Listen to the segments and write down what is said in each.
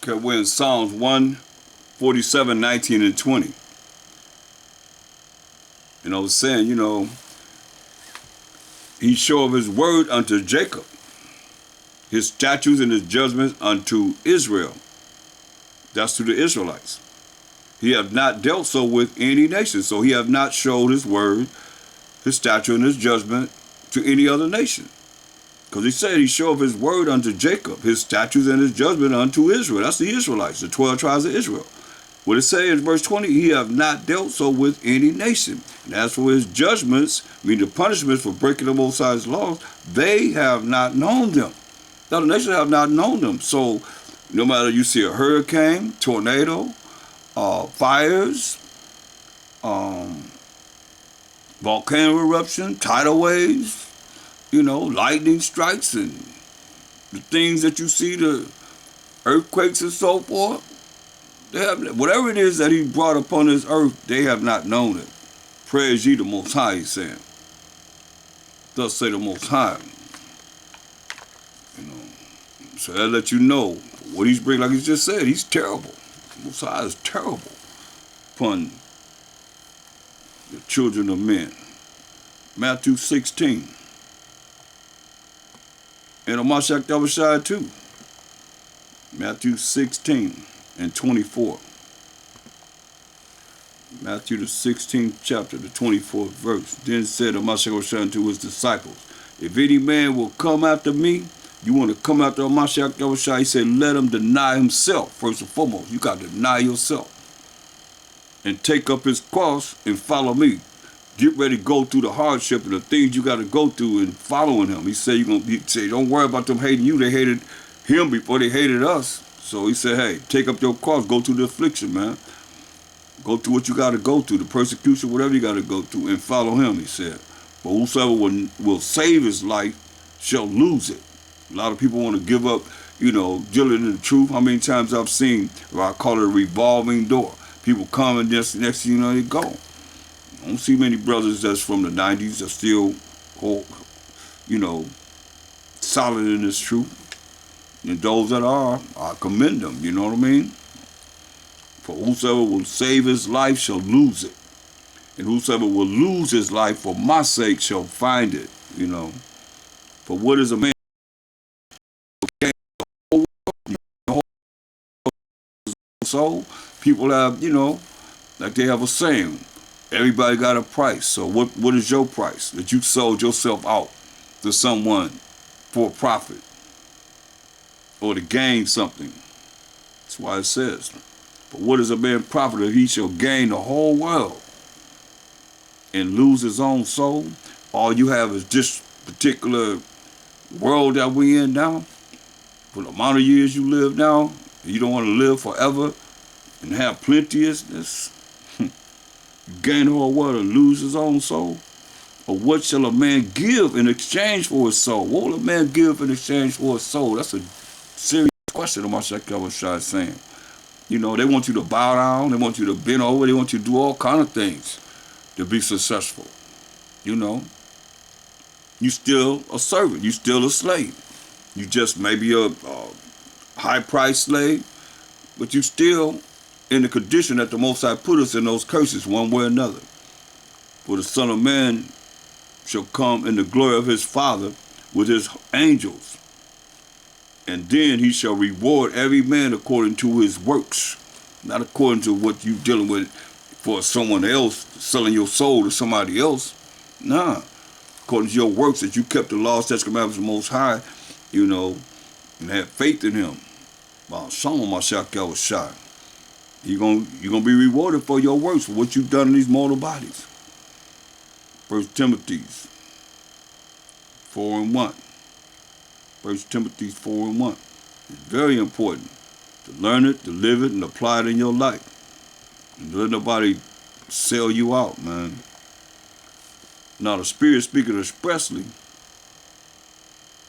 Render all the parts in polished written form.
Okay, we're in Psalms 147, 19 and 20. And I was saying, he showed his word unto Jacob, his statutes and his judgments unto Israel. That's to the Israelites. He have not dealt so with any nation. So he have not showed his word, his statute and his judgment to any other nation. Because he said he showed his word unto Jacob, his statutes and his judgment unto Israel. That's the Israelites, the 12 tribes of Israel. What it says in verse 20, he have not dealt so with any nation. And as for his judgments, meaning the punishments for breaking the Most High's laws, they have not known them. The other nations have not known them. So no matter you see a hurricane, tornado, fires, volcano eruption, tidal waves, lightning strikes and the things that you see, the earthquakes and so forth, they have, whatever it is that he brought upon this earth, they have not known it. Praise ye the Most High, he's saying. Thus say the Most High. So that let you know what he's bringing, like he just said, he's terrible. The Most High is terrible upon the children of men. Matthew 16. And YAHAWASHI too. Matthew 16 and 24. Matthew the 16th chapter, the 24th verse. Then said YAHAWASHI unto his disciples, if any man will come after me, you want to come after YAHAWASHI, he said, let him deny himself. First and foremost, you got to deny yourself. And take up his cross and follow me. Get ready to go through the hardship and the things you got to go through in following him. He said, don't worry about them hating you. They hated him before they hated us. So he said, hey, take up your cross, go through the affliction, man. Go through what you got to go through, the persecution, whatever you got to go through, and follow him, he said. But whosoever will save his life shall lose it. A lot of people want to give up, dealing in the truth. How many times I've seen, or I call it a revolving door. People come and just next thing you know, they go. I don't see many brothers that's from the 90s that still, solid in this truth. And those that are, I commend them, you know what I mean? For whosoever will save his life shall lose it. And whosoever will lose his life for my sake shall find it, For what is a man? So people have, like they have a saying, everybody got a price. So what is your price that you sold yourself out to someone for a profit or to gain something? That's why it says, but what is a man profit if he shall gain the whole world and lose his own soul? All you have is this particular world that we in now. For the amount of years you live now, you don't want to live forever and have plenteousness. Gain the whole world and lose his own soul? Or what shall a man give in exchange for his soul? What will a man give in exchange for his soul? That's a serious question YAHAWASHI is saying. They want you to bow down, they want you to bend over, they want you to do all kind of things to be successful. You still a servant, you still a slave. You just maybe a high-priced slave, but you still in the condition that the Most High put us in those curses one way or another. For the Son of Man shall come in the glory of his Father with his angels. And then he shall reward every man according to his works. Not according to what you dealing with for someone else, selling your soul to somebody else. Nah. According to your works that you kept the law, statutes, commandments of the Most High, and had faith in him. YAHAWASHI. You're gonna be rewarded for your works, for what you've done in these mortal bodies. 1 Timothy 4 and 1. 1 Timothy 4 and 1. It's very important to learn it, to live it, and apply it in your life. And let nobody sell you out, man. Now the Spirit speaking expressly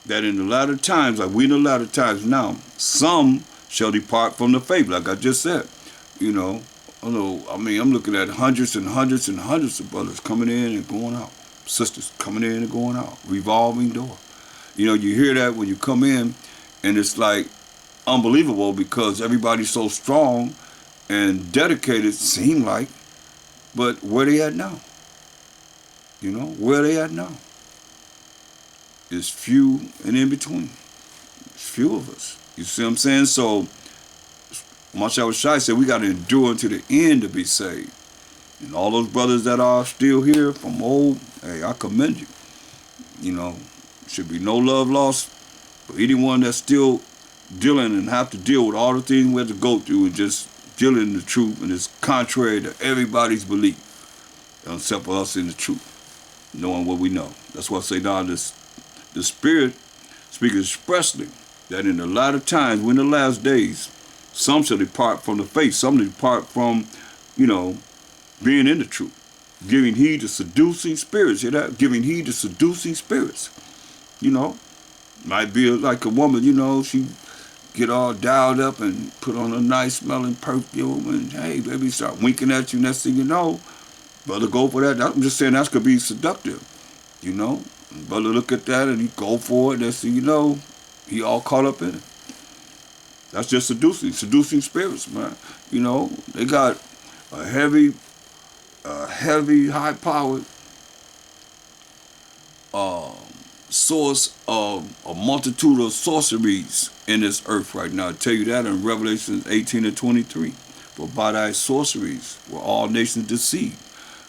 that in the latter times, like we in the latter times now, some shall depart from the faith, like I just said. I'm looking at hundreds and hundreds and hundreds of brothers coming in and going out. Sisters coming in and going out. Revolving door. You hear that when you come in, and it's like unbelievable because everybody's so strong and dedicated, seem like, but where they at now? You know, where they at now? It's few and in between. It's few of us. You see what I'm saying? So, MASHAYACH said we got to endure unto the end to be saved. And all those brothers that are still here from old, hey, I commend you. You know, should be no love lost for anyone that's still dealing and have to deal with all the things we have to go through and just dealing in the truth, and it's contrary to everybody's belief, except for us in the truth, knowing what we know. That's why I say now the Spirit speaks expressly that in the latter times, when the last days, some shall depart from the faith, some depart from, you know, being in the truth, giving heed to seducing spirits. Hear that? Giving heed to seducing spirits. You know, might be like a woman, you know, she get all dialed up and put on a nice smelling perfume and, hey, baby, start winking at you. Next thing you know, brother, go for that. I'm just saying that could be seductive, you know. Brother look at that and he go for it. Next thing you know, he all caught up in it. That's just seducing spirits, man. You know, they got a heavy, high-powered source of a multitude of sorceries in this earth right now. I tell you that in Revelation 18 and 23. For by thy sorceries were all nations deceived.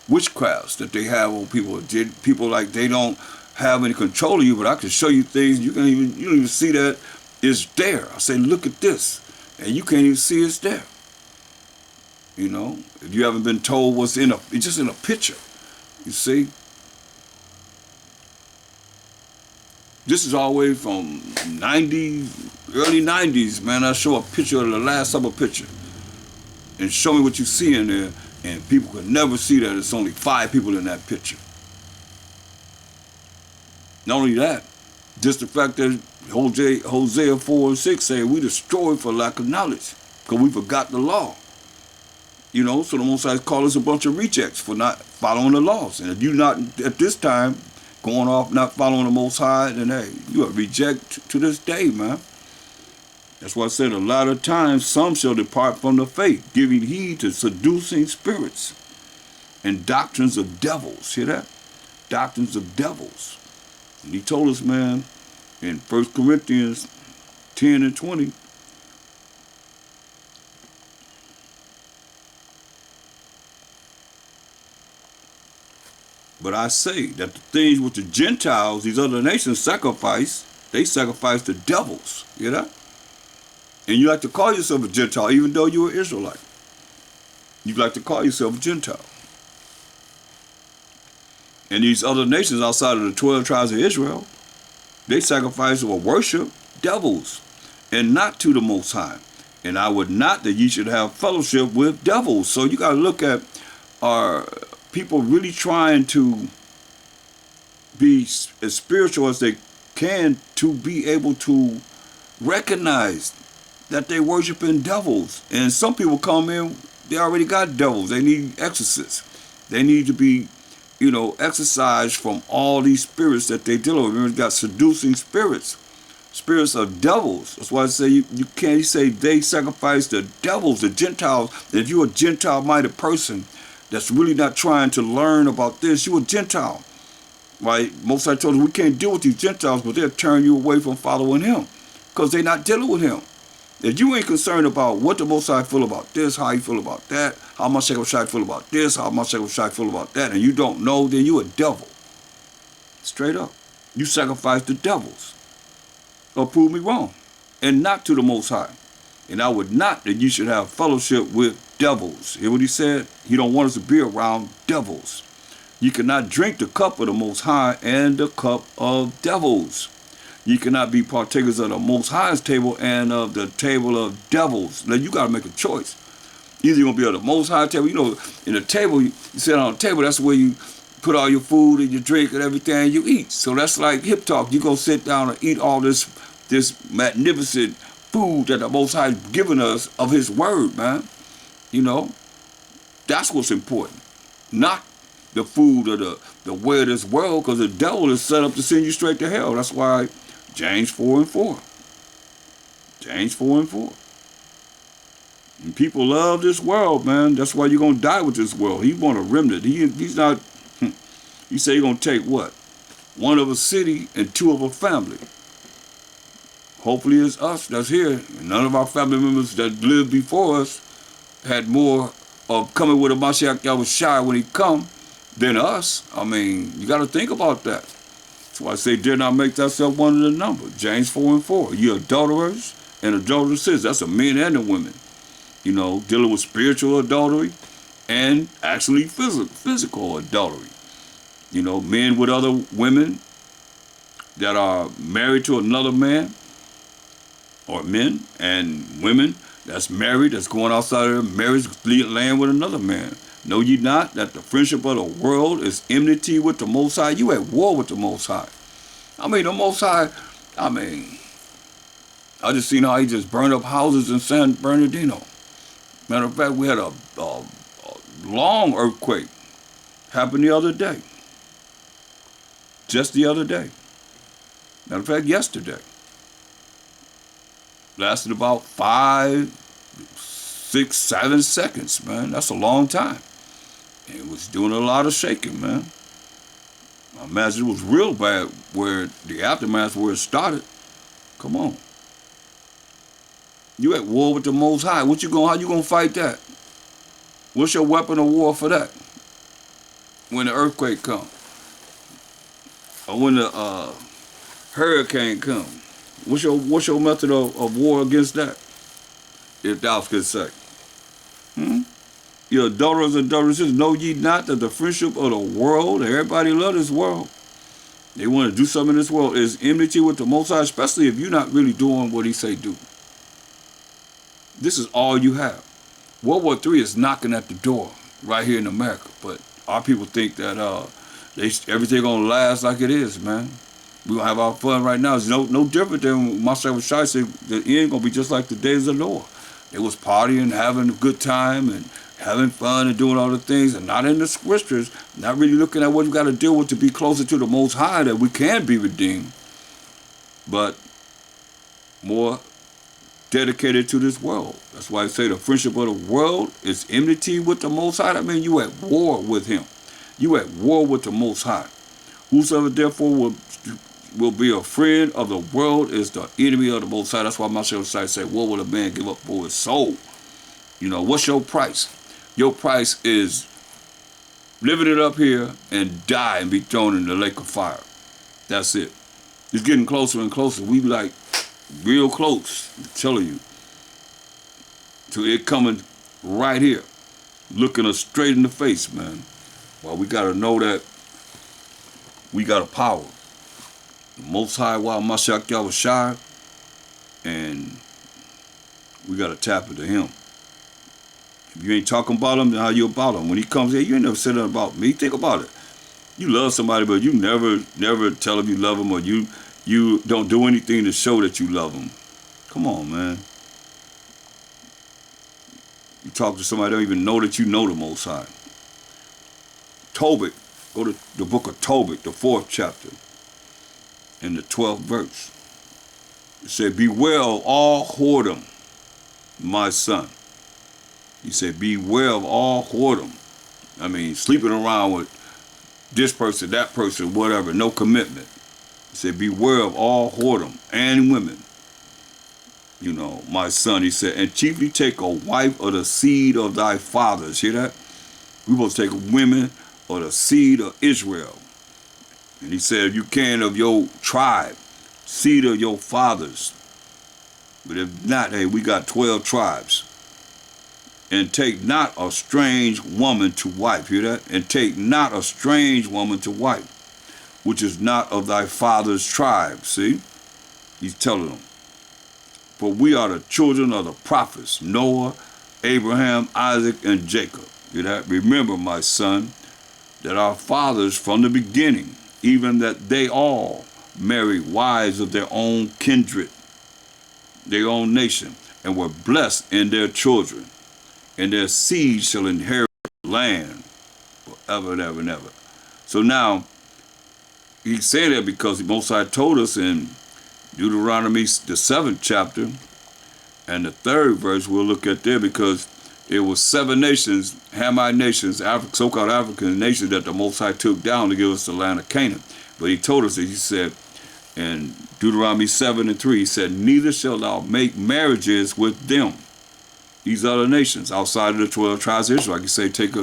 Witchcrafts that they have on people. People like they don't have any control of you, but I can show you things you don't even see that it's there. I say, look at this, and you can't even see it's there. You know, if you haven't been told what's it's just in a picture. You see, this is all the way from early 90s, man. I show a picture of the last summer picture, and show me what you see in there, and people could never see that it's only 5 people in that picture. Not only that, just the fact that Hosea 4 and 6 say we destroyed for lack of knowledge, because we forgot the law. You know, so the Most High call us a bunch of rejects for not following the laws. And if you're not at this time going off not following the Most High, then hey, you are reject to this day, man. That's why I said a lot of times some shall depart from the faith, giving heed to seducing spirits and doctrines of devils. Hear that? Doctrines of devils. And he told us, man, in 1 Corinthians 10 and 20, but I say that the things which the Gentiles, these other nations, sacrifice, they sacrifice to devils. You know? And you like to call yourself a Gentile, even though you're an Israelite. You like to call yourself a Gentile. And these other nations outside of the 12 tribes of Israel, they sacrifice or worship devils, and not to the Most High. And I would not that ye should have fellowship with devils. So you got to look at our people really trying to be as spiritual as they can to be able to recognize that they worshiping devils. And some people come in, they already got devils. They need exorcists. They need to be, you know, exorcised from all these spirits that they deal with. Remember, they got seducing spirits, spirits of devils. That's why I say you can't say they sacrifice the devils, the Gentiles. If you're a Gentile-minded person that's really not trying to learn about this, you're a Gentile, right? Most I told us we can't deal with these Gentiles, but they'll turn you away from following him because they're not dealing with him. If you ain't concerned about what the Most High feel about this, how you feel about that, how MASHAYACH feel about this, how MASHAYACH feel about that, and you don't know, then you a devil. Straight up. You sacrifice the devils. Or prove me wrong. And not to the Most High. And I would not that you should have fellowship with devils. Hear what he said? He don't want us to be around devils. You cannot drink the cup of the Most High and the cup of devils. You cannot be partakers of the Most High's table and of the table of devils. Now you got to make a choice. Either you're going to be on the Most High table. You know, in the table, you sit on the table, that's where you put all your food and your drink and everything you eat. So that's like hip talk. You go sit down and eat all this magnificent food that the Most High has given us of his word, man. You know, that's what's important. Not the food or the way of this world, because the devil is set up to send you straight to hell. That's why James 4 and 4. James 4 and 4. And people love this world, man. That's why you're going to die with this world. He want a remnant. He's not, he say he's going to take what? One of a city and two of a family. Hopefully it's us that's here. None of our family members that lived before us had more of coming with a MASHAYACH when he come than us. I mean, you got to think about that. That's why I say, dare not make thyself one of the number. James 4 and 4. You adulterers and adulteresses. That's the men and the women. You know, dealing with spiritual adultery and actually physical adultery. You know, men with other women that are married to another man, or men and women that's married, that's going outside of their marriage, land with another man. Know ye not that the friendship of the world is enmity with the Most High? You at war with the Most High. I mean, the Most High, I just seen how he just burned up houses in San Bernardino. Matter of fact, we had a long earthquake happen the other day. Just the other day. Matter of fact, yesterday. Lasted about 5, 6, 7 seconds, man. That's a long time. And it was doing a lot of shaking, man. I imagine it was real bad where the aftermath where it started. Come on. You at war with the Most High. How you gonna fight that? What's your weapon of war for that? When the earthquake comes? Or when the hurricane comes? What's your method of war against that? If thou could say. You adulterers and adulteresses, know ye not that the friendship of the world, everybody love this world. They want to do something in this world, is enmity with the Most High, especially if you're not really doing what he say do. This is all you have. World War III is knocking at the door right here in America, but our people think that everything gonna last like it is, man. We gonna have our fun right now. It's no different than MASHAYACH said. The end gonna be just like the days of Noah. They was partying, having a good time, and having fun and doing all the things, and not in the scriptures, not really looking at what we got to deal with to be closer to the Most High, that we can be redeemed, but more dedicated to this world. That's why I say the friendship of the world is enmity with the Most High. I mean, you at war with him. You at war with the Most High. Whosoever therefore will be a friend of the world is the enemy of the Most High. That's why MASHAYACH say, what will a man give up for his soul? You know, what's your price? Your price is living it up here and die and be thrown in the lake of fire. That's it. It's getting closer and closer. We like real close, I'm telling you, to it coming right here, looking us straight in the face, man. Well, we got to know that we got a power. The Most High, YAHAWASHI, and we got to tap into him. If you ain't talking about him, then how you about him? When he comes here, you ain't never said nothing about me. Think about it. You love somebody, but you never tell him you love him, or you don't do anything to show that you love him. Come on, man. You talk to somebody, don't even know that you know the Most High. Tobit, go to the book of Tobit, the 4th chapter, in the 12th verse. It said, beware of all whoredom, my son. He said, beware of all whoredom. I mean, sleeping around with this person, that person, whatever, no commitment. He said, beware of all whoredom and women. You know, my son, he said, and chiefly take a wife of the seed of thy fathers. Hear that? We supposed to take women of the seed of Israel. And he said, if you can, of your tribe, seed of your fathers. But if not, hey, we got 12 tribes. And take not a strange woman to wife. Hear that? And take not a strange woman to wife, which is not of thy father's tribe. See? He's telling them. For we are the children of the prophets, Noah, Abraham, Isaac, and Jacob. Hear that? Remember, my son, that our fathers from the beginning, even that they all married wives of their own kindred, their own nation, and were blessed in their children. And their seed shall inherit the land forever and ever and ever. So now, he's saying that because the Most High told us in Deuteronomy, the 7th chapter, And the third verse we'll look at there, because it was 7 nations, Hamite nations, so-called African nations, that the Most High took down to give us the land of Canaan. But he told us that, he said in Deuteronomy 7:3, he said, neither shalt thou make marriages with them, these other nations outside of the 12 tribes of Israel. Like you say, take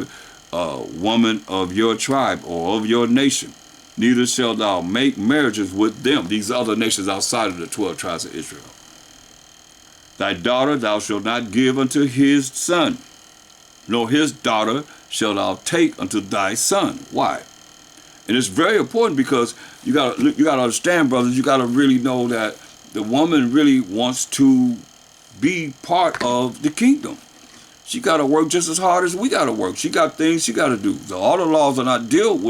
a woman of your tribe or of your nation. Neither shalt thou make marriages with them, these other nations outside of the 12 tribes of Israel. Thy daughter thou shalt not give unto his son, nor his daughter shalt thou take unto thy son. Why? And it's very important, because you gotta understand, brothers, you gotta really know that the woman really wants to be part of the kingdom. She gotta work just as hard as we gotta work. She got things she gotta do. So all the laws are not dealing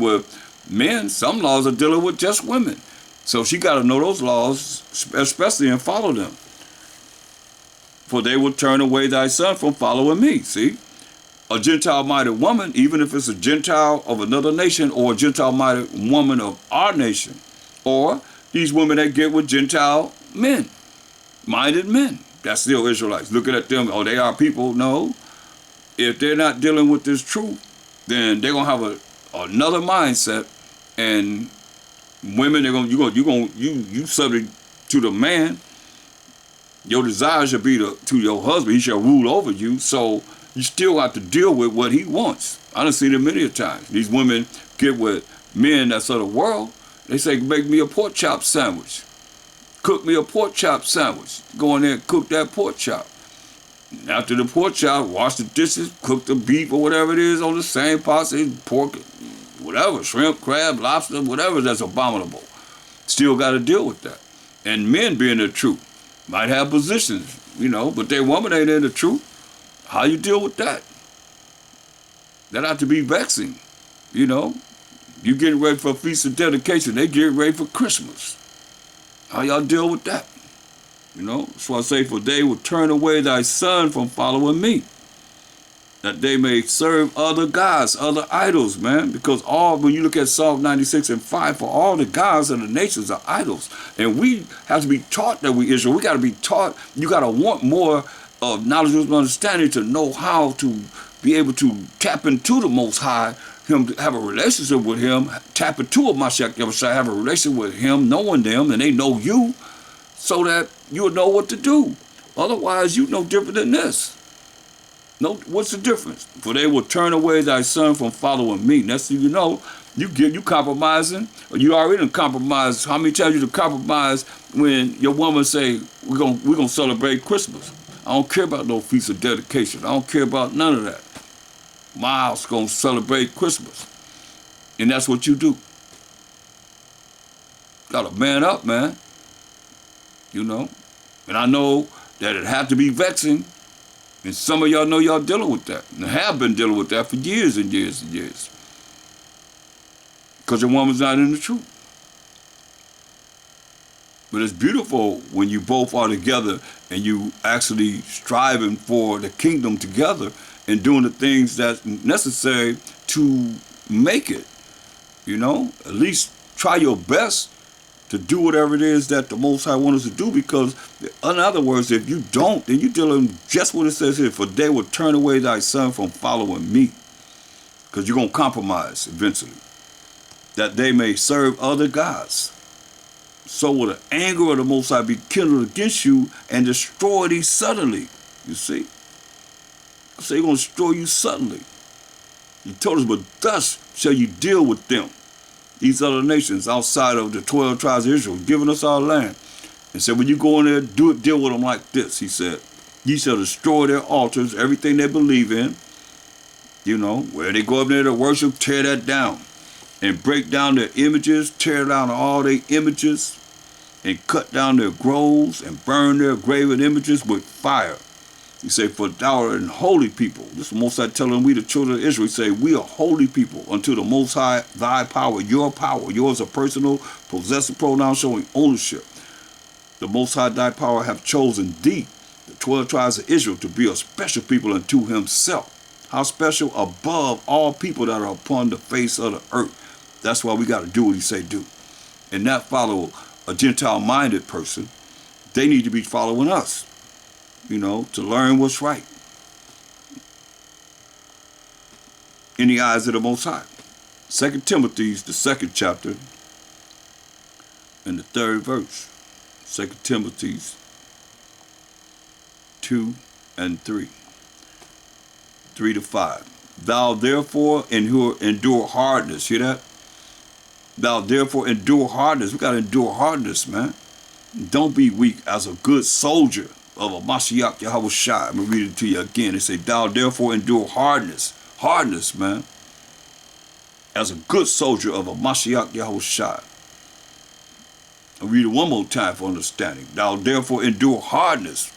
with men. Some laws are dealing with just women. So she gotta know those laws, especially, and follow them. For they will turn away thy son from following me. See? A Gentile-minded woman, even if it's a Gentile of another nation, or a Gentile-minded woman of our nation, or these women that get with Gentile men, minded men, that's still Israelites. Looking at them, oh, they are people. No. If they're not dealing with this truth, then they're gonna have another mindset, and women, you subject to the man. Your desire should be to your husband. He shall rule over you. So you still have to deal with what he wants. I done seen it many a times. These women get with men that's of the world. They say, make me a pork chop sandwich. Cook me a pork chop sandwich. Go in there and cook that pork chop. And after the pork chop, wash the dishes, cook the beef or whatever it is on the same pot, say pork, whatever, shrimp, crab, lobster, whatever that's abominable. Still got to deal with that. And men being the truth. Might have positions, but their woman ain't in the truth. How you deal with that? That ought to be vexing, You getting ready for a feast of dedication. They getting ready for Christmas. How y'all deal with that? That's why I say, for they will turn away thy son from following me, that they may serve other gods, other idols, man. Because when you look at Psalm 96:5, for all the gods of the nations are idols. And we have to be taught that we Israel. We got to be taught, you got to want more of knowledge and understanding to know how to be able to tap into the Most High, him, to have a relationship with him, tap into a MASHAYACH, have a relationship with him, knowing them, and they know you, so that you'll know what to do. Otherwise, you no different than this. No, what's the difference? For they will turn away thy son from following me. Next thing you know, you compromising, or you already done compromised. How many times you to compromise when your woman say, we're gonna celebrate Christmas? I don't care about no feast of dedication. I don't care about none of that. My house gonna celebrate Christmas. And that's what you do. Gotta man up, man. And I know that it had to be vexing. And some of y'all know y'all dealing with that, and have been dealing with that for years and years and years. Because your woman's not in the truth. But it's beautiful when you both are together and you actually striving for the kingdom together and doing the things that's necessary to make it. At least try your best to do whatever it is that the Most High wants us to do, because in other words, if you don't, then you're dealing just what it says here, for they will turn away thy son from following me, because you're going to compromise eventually, that they may serve other gods. So will the anger of the Most High be kindled against you and destroy thee suddenly. You see? I say he's going to destroy you suddenly. He told us, but thus shall you deal with them, these other nations outside of the 12 tribes of Israel, giving us our land. And said, when you go in there, deal with them like this. He said, ye shall destroy their altars, everything they believe in. Where they go up there to worship, tear that down. And break down their images, tear down all their images, and cut down their groves, and burn their graven images with fire. He said, for thou art an holy people. This is the Most High telling we, the children of Israel. He said, we are holy people unto the Most High, thy power, yours a personal, possessive pronoun showing ownership. The Most High, thy power, have chosen thee, the 12 tribes of Israel, to be a special people unto himself. How special? Above all people that are upon the face of the earth. That's why we got to do what he say do. And not follow a Gentile-minded person. They need to be following us. to learn what's right in the eyes of the Most High. 2 Timothy's the 2nd chapter and the 3rd verse. 2 Timothy's 2 and 3. 3 to 5. Thou therefore endure hardness. Hear that? Thou therefore endure hardness. We got to endure hardness, man. Don't be weak as a good soldier of a MASHAYACH YAHAWASHI. I'm going to read it to you again. They say, thou therefore endure hardness. Hardness, man. As a good soldier of a MASHAYACH YAHAWASHI. I'll read it one more time for understanding. Thou therefore endure hardness.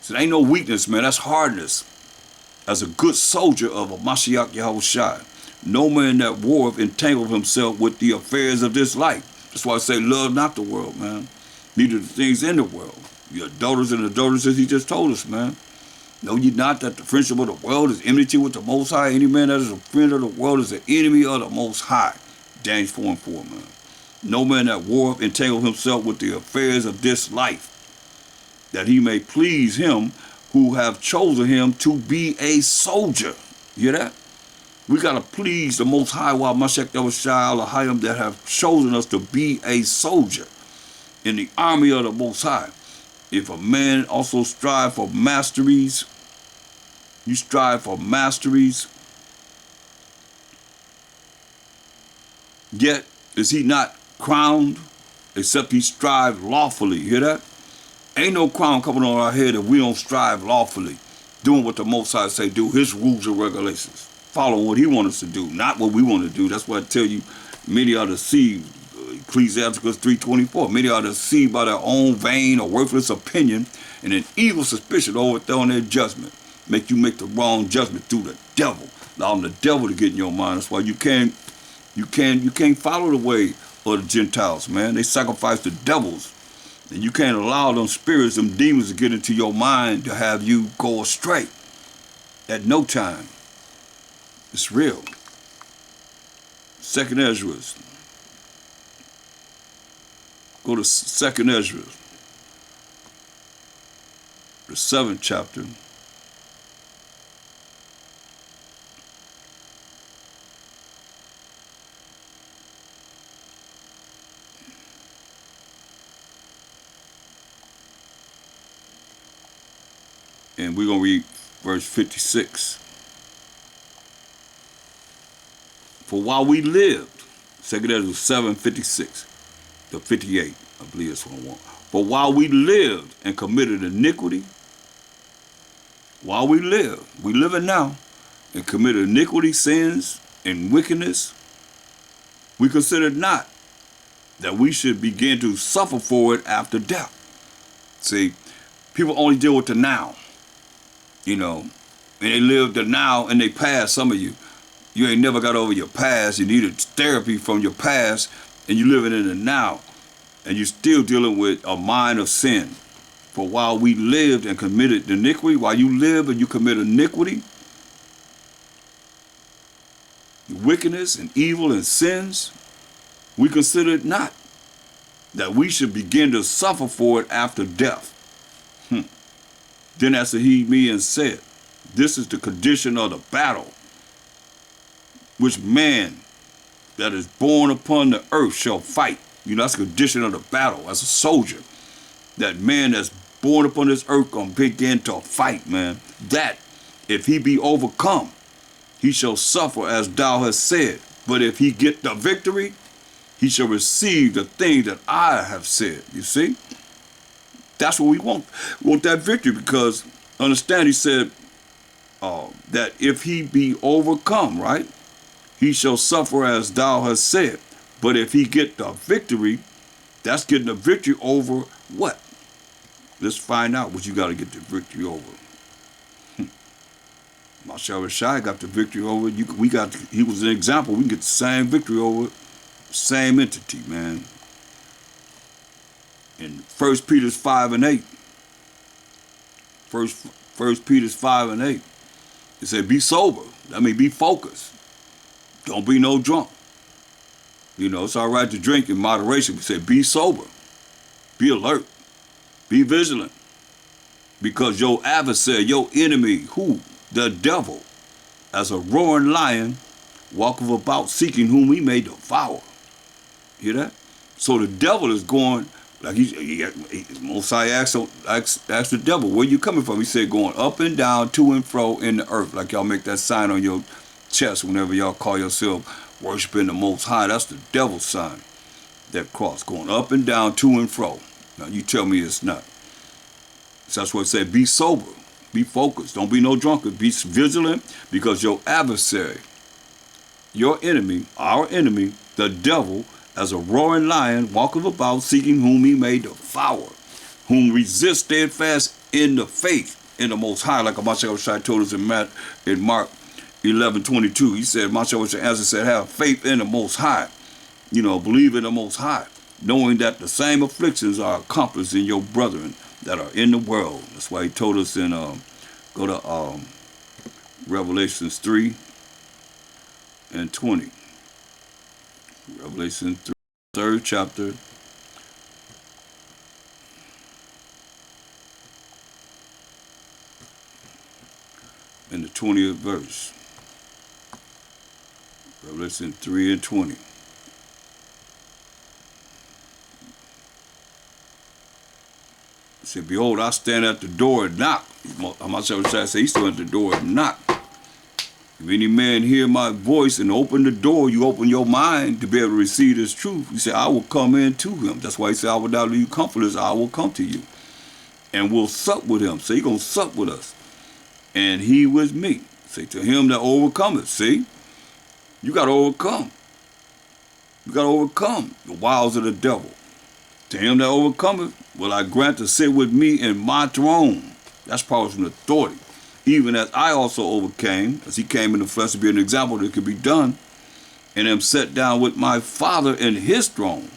So there ain't no weakness, man. That's hardness. As a good soldier of a MASHAYACH YAHAWASHI. No man that warreth entangled himself with the affairs of this life. That's why I say love not the world, man. Neither the things in the world. Your daughters and adulteresses, he just told us, man. Know ye not that the friendship of the world is enmity with the Most High? Any man that is a friend of the world is an enemy of the Most High. James 4 and 4, man. No man that warreth entangle himself with the affairs of this life, that he may please him who have chosen him to be a soldier. You hear that? We got to please the Most High, while MASHAYACH YAHAWASHI Lahayim, that have chosen us to be a soldier in the army of the Most High. If a man also strive for masteries, you strive for masteries, yet is he not crowned, except he strive lawfully. You hear that? Ain't no crown coming on our head if we don't strive lawfully, doing what the Most High say do, his rules and regulations. Follow what he wants us to do, not what we want to do. That's why I tell you, many are deceived. Ecclesiasticus 3:24. Many are deceived by their own vain or worthless opinion, and an evil suspicion overthrown their judgment. Make you make the wrong judgment through the devil. Allowing the devil to get in your mind. That's why you can't follow the way of the Gentiles, man. They sacrifice the devils. And you can't allow them spirits, them demons to get into your mind to have you go astray. At no time. It's real. 2nd Ezra. Go to 2nd Ezra. The 7th chapter. And we're going to read verse 56. For while we lived, 2nd Ezra 7:56 to 58, I believe that's what I want. For while we lived and committed iniquity, while we living now, and committed iniquity, sins, and wickedness, we considered not that we should begin to suffer for it after death. See, people only deal with the now, and they live the now and they past. Some of you ain't never got over your past. You needed therapy from your past, and you living in the now, and you're still dealing with a mind of sin. For while we lived and committed iniquity, while you live and you commit iniquity, wickedness and evil and sins, we considered not that we should begin to suffer for it after death. Then answered he me and said, this is the condition of the battle, which man that is born upon the earth shall fight. That's the condition of the battle as a soldier. That man that's born upon this earth gonna begin to fight, man. That if he be overcome, he shall suffer as thou hast said. But if he get the victory, he shall receive the thing that I have said. You see? That's what we want. We want that victory, because understand, he said that if he be overcome, right, he shall suffer as thou hast said. But if he get the victory, that's getting the victory over what? Let's find out what you got to get the victory over. MASHAYACH got the victory over it. He was an example. We can get the same victory over it. Same entity, man. In 1 Peter 5 and 8. First Peter 5 and 8. It said, be sober. That means be focused. Don't be no drunk. It's all right to drink in moderation. We say be sober. Be alert. Be vigilant. Because your adversary, your enemy, who? The devil, as a roaring lion, walketh about seeking whom he may devour. Hear that? So the devil is going, like Mosiah asked the devil, where you coming from? He said, going up and down, to and fro in the earth. Like y'all make that sign on your chest whenever y'all call yourself worshiping the Most High. That's the devil's sign. That cross, going up and down, to and fro. Now you tell me it's not. So that's what it said, be sober, be focused, don't be no drunkard, be vigilant, because your adversary, your enemy, our enemy, the devil, as a roaring lion, walketh about, seeking whom he may devour, whom resist steadfast in the faith in the Most High, like MASHAYACH told us in Mark 11:22. He said, MASHAYACH answered, said, have faith in the Most High, believe in the Most High, knowing that the same afflictions are accomplished in your brethren that are in the world. That's why he told us in, go to Revelations 3:20. Revelation 3, 3rd chapter. In the 20th verse. Revelation 3:20. He said, behold, I stand at the door and knock. MASHAYACH said, he stood at the door and knock. If any man hear my voice and open the door, you open your mind to be able to receive this truth. He said, I will come in to him. That's why he said, I will not leave you comfortless. I will come to you. And we'll sup with him. So he's going to sup with us. And he with me. Say, to him that overcometh. See? You got to overcome. You got to overcome the wiles of the devil. To him that overcometh, will I grant to sit with me in my throne. That's power and authority. Even as I also overcame, as he came in the flesh to be an example that could be done, and am set down with my Father in his throne.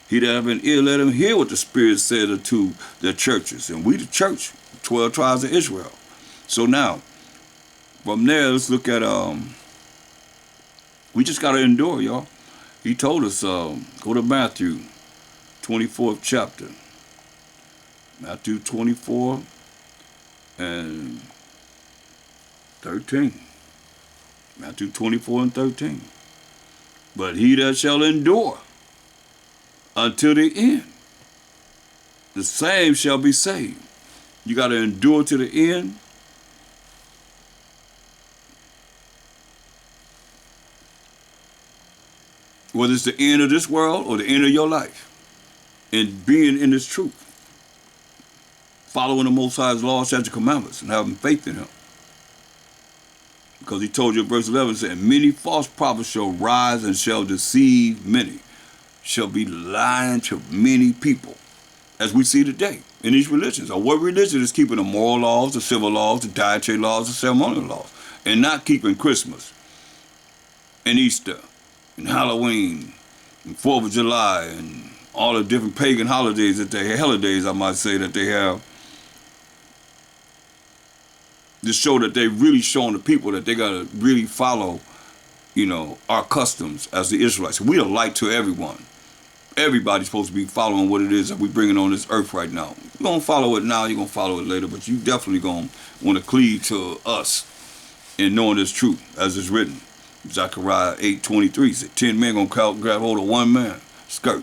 He that have an ear, let him hear what the Spirit said unto the churches. And we the church, 12 tribes of Israel. So now, from there, let's look at, we just got to endure, y'all. He told us, go to Matthew 24th chapter. Matthew 24 and 13. Matthew 24 and 13. But he that shall endure until the end, the same shall be saved. You got to endure to the end. Whether it's the end of this world or the end of your life. And being in this truth. Following the Most High's laws, statutes, and commandments, and having faith in him. Because he told you in verse 11, said, many false prophets shall rise and shall deceive many. Shall be lying to many people. As we see today in these religions. Or what religion is keeping the moral laws, the civil laws, the dietary laws, the ceremonial laws. And not keeping Christmas and Easter and Halloween and 4th of July and all the different pagan holidays that they have, holidays I might say that they have. To show that they really showing the people that they got to really follow, our customs as the Israelites. We are light to everyone. Everybody's supposed to be following what it is that we're bringing on this earth right now. You're going to follow it now, you're going to follow it later, but you definitely going to want to cleave to us in knowing this truth, as it's written. Zechariah 8:23 said, 10 men going to grab hold of one man skirt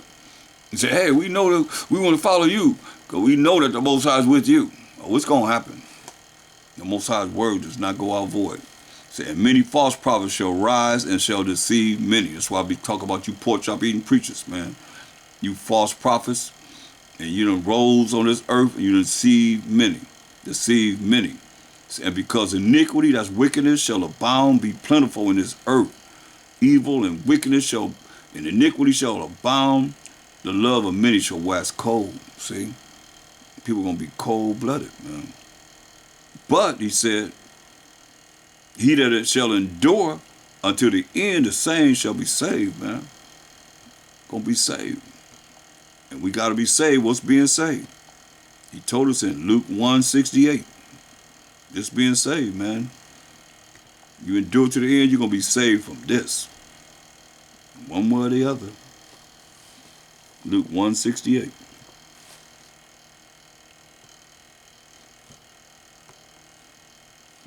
and say, hey, we know that we want to follow you because we know that the Most High is with you. Oh, what's going to happen? The Most High's word does not go out void. And many false prophets shall rise and shall deceive many. That's why we talk about you pork chop eating preachers, man. You false prophets, and you done rose on this earth, and you deceive many. Deceive many. And because iniquity, that's wickedness, shall abound, be plentiful in this earth. Evil and wickedness and iniquity shall abound. The love of many shall wax cold. See? People are going to be cold-blooded, man. But, he said, he that shall endure until the end, the same shall be saved, man. Gonna be saved. And we got to be saved. What's being saved? He told us in Luke 1:68. Just being saved, man. You endure to the end, you're going to be saved from this. One way or the other. Luke 1:68.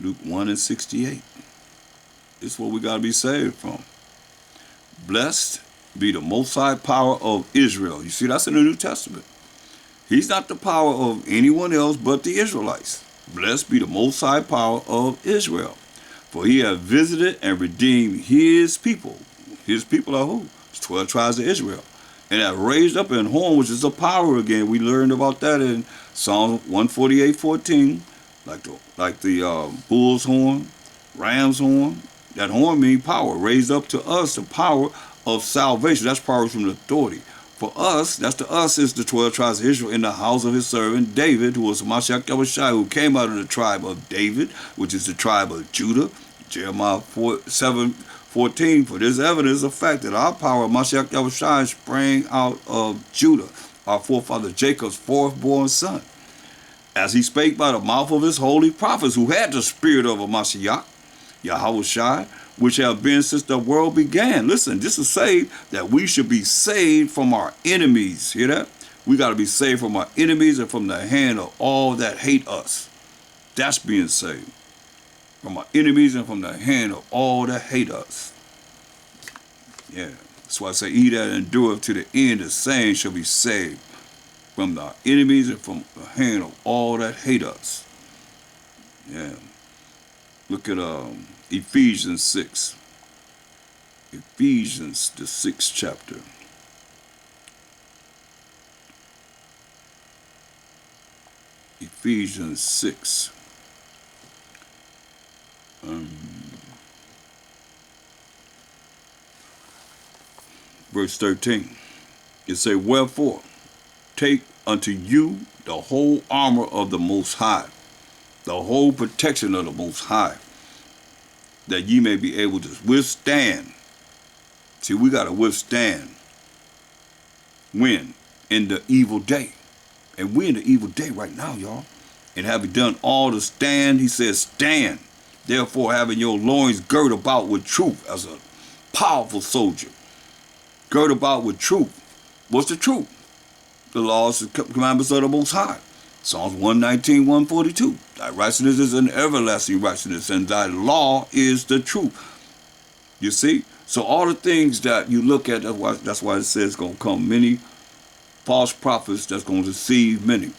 Luke 1:68. It's what we got to be saved from. Blessed be the Most High power of Israel. You see, that's in the New Testament. He's not the power of anyone else but the Israelites. Blessed be the Most High power of Israel. For he has visited and redeemed his people. His people are who? It's 12 tribes of Israel. And have raised up an horn, which is a power again. We learned about that in Psalm 148:14. Like the bull's horn, ram's horn. That horn means power. Raised up to us the power of salvation. That's power from the authority. For us, that's to us is the 12 tribes of Israel in the house of his servant David, who was YAHAWASHI, who came out of the tribe of David, which is the tribe of Judah. Jeremiah 7:14. For this evidence of fact that our power, YAHAWASHI, sprang out of Judah, our forefather Jacob's fourth-born son, as he spake by the mouth of his holy prophets, who had the spirit of a MASHAYACH, YAHAWASHI, which have been since the world began. Listen, this is saved, that we should be saved from our enemies. Hear that? We got to be saved from our enemies and from the hand of all that hate us. That's being saved. From our enemies and from the hand of all that hate us. Yeah. That's why I say, he that endureth to the end, the same shall be saved from our enemies and from the hand of all that hate us. Yeah. Look at Ephesians 6. Ephesians, the 6th chapter. Ephesians 6. Verse 13. It say, wherefore, take unto you the whole armor of the Most High, the whole protection of the Most High, that ye may be able to withstand. See, we got to withstand. When? In the evil day. And we're in the evil day right now, y'all. And having done all to stand, he says, stand. Therefore, having your loins girt about with truth, as a powerful soldier. Girt about with truth. What's the truth? The laws and commandments of the Most High. Psalms 119:142. Thy righteousness is an everlasting righteousness, and thy law is the truth. You see? So all the things that you look at, that's why it says it's going to come many false prophets that's going to deceive many,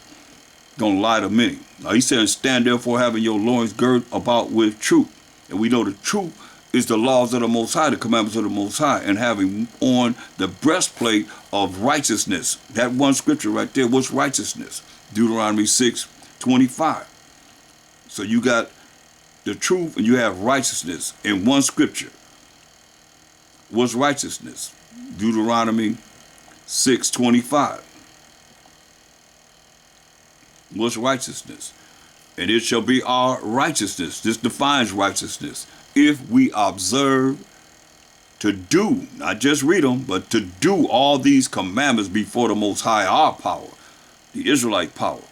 going to lie to many. Now he said, stand therefore having your loins girt about with truth. And we know the truth is the laws of the Most High, the commandments of the Most High, and having on the breastplate of righteousness. That one scripture right there, what's righteousness? Deuteronomy 6:25. So you got the truth and you have righteousness in one scripture. What's righteousness? Deuteronomy 6:25. What's righteousness? And it shall be our righteousness. This defines righteousness. If we observe to do, not just read them, but to do all these commandments before the Most High, our power, the Israelite power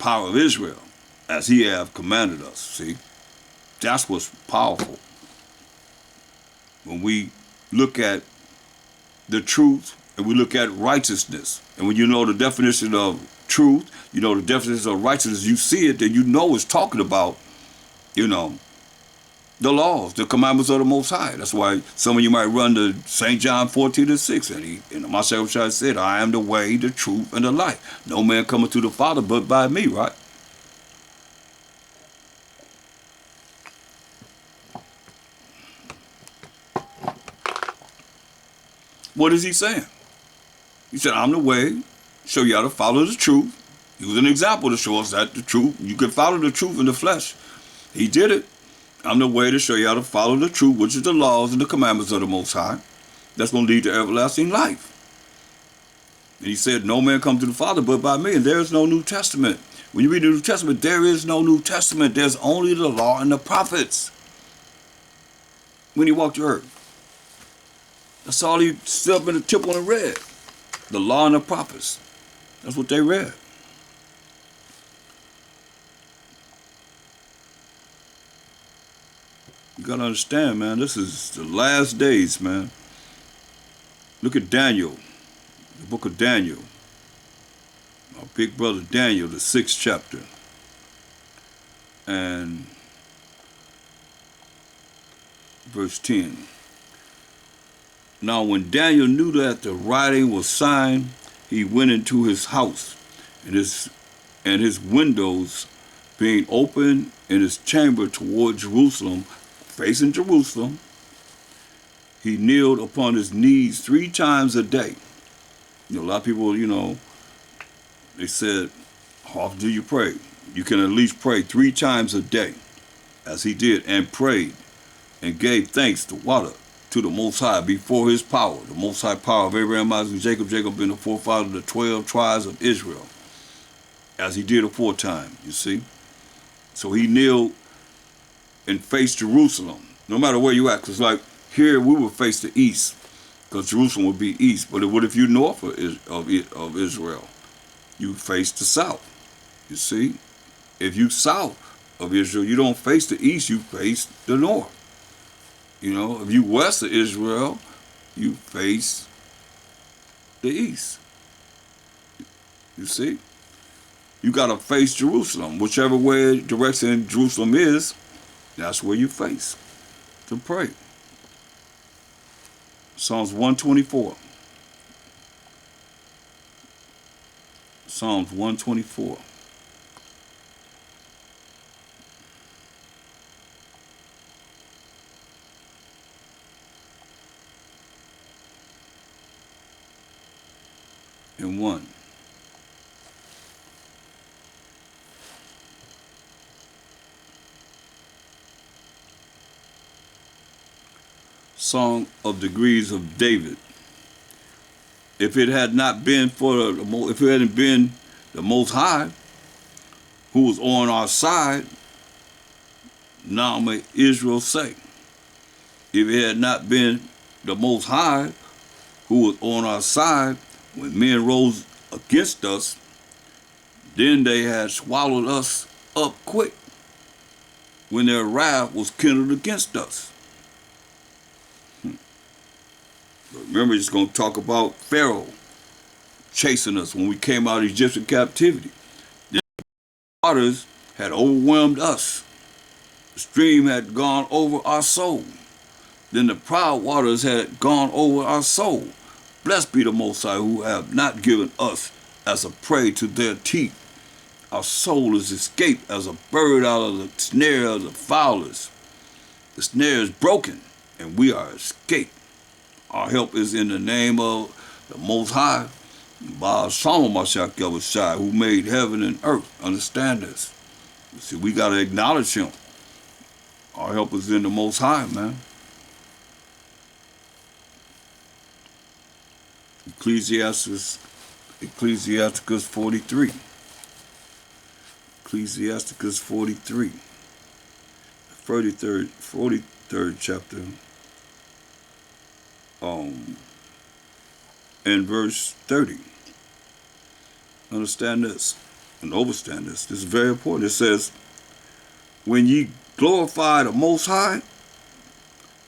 of Israel, as he have commanded us. See, that's what's powerful. When we look at the truth and we look at righteousness, and when you know the definition of truth, you know the definition of righteousness, you see it, then you know it's talking about, the laws, the commandments of the Most High. That's why some of you might run to St. John 14:6, and the MASHAYACH said, I am the way, the truth, and the life. No man cometh to the Father but by me, right? What is he saying? He said, I'm the way, show you how to follow the truth. He was an example to show us that the truth, you can follow the truth in the flesh. He did it. I'm the way to show you how to follow the truth, which is the laws and the commandments of the Most High. That's going to lead to everlasting life. And he said, no man come to the Father but by me, and there is no New Testament. When you read the New Testament, there is no New Testament. There's only the law and the prophets. When he walked the earth, that's all he stood up in the temple and read. The law and the prophets. That's what they read. You got to understand, man, this is the last days, man. Look at Daniel, the book of Daniel. My big brother Daniel, the 6th chapter. And verse 10. Now when Daniel knew that the writing was signed, he went into his house, and his windows being open in his chamber toward Jerusalem, facing Jerusalem, he kneeled upon his knees 3 times a day. A lot of people, they said, how often do you pray? You can at least pray 3 times a day, as he did, and prayed and gave thanks to the Most High before his power, the Most High power of Abraham, Isaac, and Jacob. Jacob being the forefather of the 12 tribes of Israel, as he did aforetime, you see. So he kneeled and faced Jerusalem, no matter where you at, because like here we would face the east, because Jerusalem would be east. But what if you're north of Israel? You face the south, you see. If you south of Israel, you don't face the east, you face the north. If you west of Israel, you face the east. You see? You got to face Jerusalem. Whichever way direction Jerusalem is, that's where you face to pray. Psalms 124. Psalms 124. And 1. Song of Degrees of David. If it had not been if it hadn't been the Most High who was on our side, now may Israel say. If it had not been the Most High who was on our side when men rose against us, then they had swallowed us up quick when their wrath was kindled against us. Remember, it's going to talk about Pharaoh chasing us when we came out of Egyptian captivity. The waters had overwhelmed us. The stream had gone over our soul. Then the proud waters had gone over our soul. Blessed be the Most High, who have not given us as a prey to their teeth. Our soul is escaped as a bird out of the snare of the fowlers. The snare is broken, and we are escaped. Our help is in the name of the Most High, by MASHAYACH, who made heaven and earth. Understand this. See, we got to acknowledge him. Our help is in the Most High, man. Ecclesiasticus 43. Ecclesiasticus 43. 43rd chapter. In verse 30. Understand this and understand this. This is very important. It says, when ye glorify the Most High,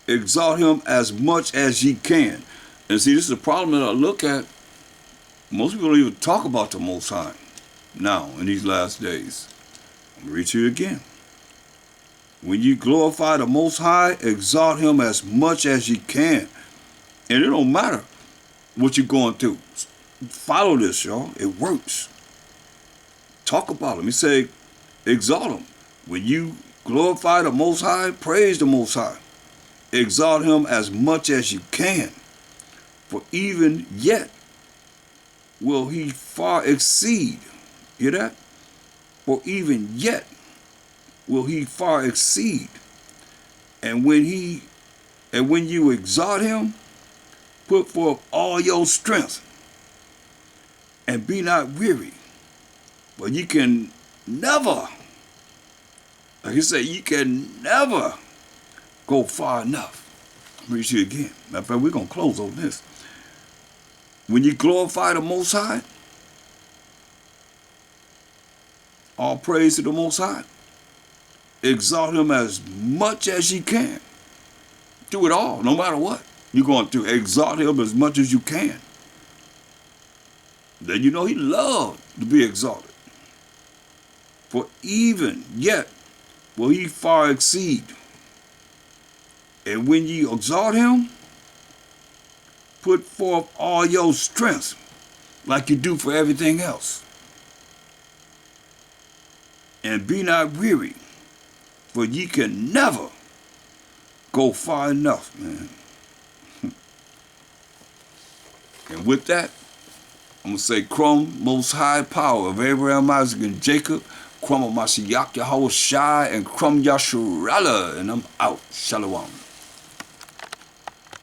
exalt him as much as ye can. And see, this is a problem that I look at. Most people don't even talk about the Most High now in these last days. I'm going to read to you again. When you glorify the Most High, exalt him as much as ye can. And it don't matter what you're going through. Follow this, y'all. It works. Talk about him. He say, exalt him. When you glorify the Most High, praise the Most High. Exalt him as much as you can. For even yet will he far exceed. Hear that? For even yet will he far exceed. And when you exalt him, put forth all your strength, and be not weary. But you can never, like you say, you can never go far enough. I'll read you again. Matter of fact, we're going to close on this. When you glorify the Most High, all praise to the Most High. Exalt him as much as you can. Do it all, no matter what you're going through. Exalt him as much as you can. Then you know he loved to be exalted. For even yet will he far exceed. And when ye exalt him, put forth all your strength like you do for everything else. And be not weary, for ye can never go far enough, man. And with that, I'm going to say, Crum, most high power of Abraham, Isaac, and Jacob, Crum of MASHAYACH, YAHAWASHI, and Crum Yasharallah, and I'm out. Shalom.